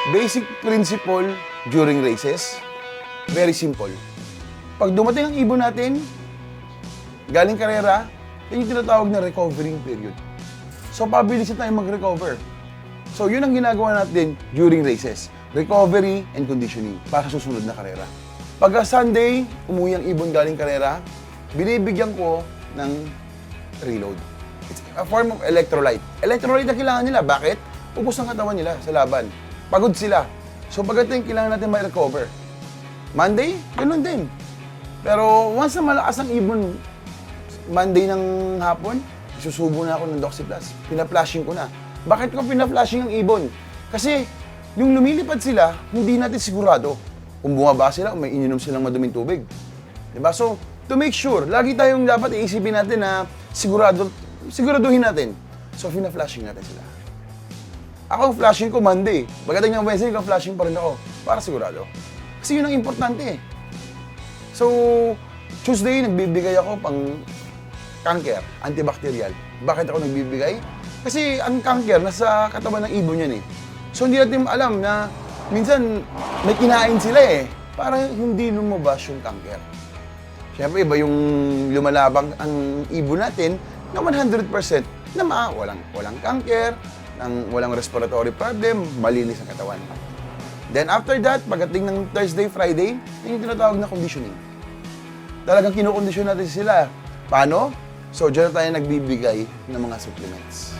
Basic principle during races, very simple. Pag dumating ang ibon natin, galing karera, yun yung tinatawag na recovering period. So, pabilis na tayo mag-recover. So, yun ang ginagawa natin during races. Recovery and conditioning para sa susunod na karera. Pagka Sunday, umuwi ang ibon galing karera, binibigyan ko ng reload. It's a form of electrolyte. Electrolyte na kailangan nila. Bakit? Ubus ang katawan nila sa laban. Pagod sila. So, pagdating, kailangan natin ma-recover. Monday, ganoon din. Pero once na malakas ang ibon, Monday ng hapon, susubo na ako ng Doxy Plus. Pina-flashing ko na. Bakit ko pina-flashing ang ibon? Kasi yung lumilipad sila, hindi natin sigurado kung bumaba sila, kung may ininom silang maduming tubig. Diba? So, to make sure, lagi tayong dapat iisipin natin na siguraduhin natin. So, pina-flashing natin sila. Ako, flashing ko Monday. Pagdating ng Wednesday, flashing pa rin ako para sigurado. Kasi yun ang importante. So, Tuesday, nagbibigay ako pang canker, antibacterial. Bakit ako nagbibigay? Kasi ang canker, nasa katawan ng ibon yan eh. So, hindi natin alam na minsan may kinain sila eh. Para hindi lumabas yung canker. Siyempre, iba yung lumalabang ang ibon natin na 100% na walang canker, walang respiratory problem, malinis ang katawan. Then after that, pagdating ng Thursday, Friday, yung tinatawag na conditioning. Talagang kinukondisyon natin sila. Paano? So, dyan na tayo nagbibigay ng mga supplements.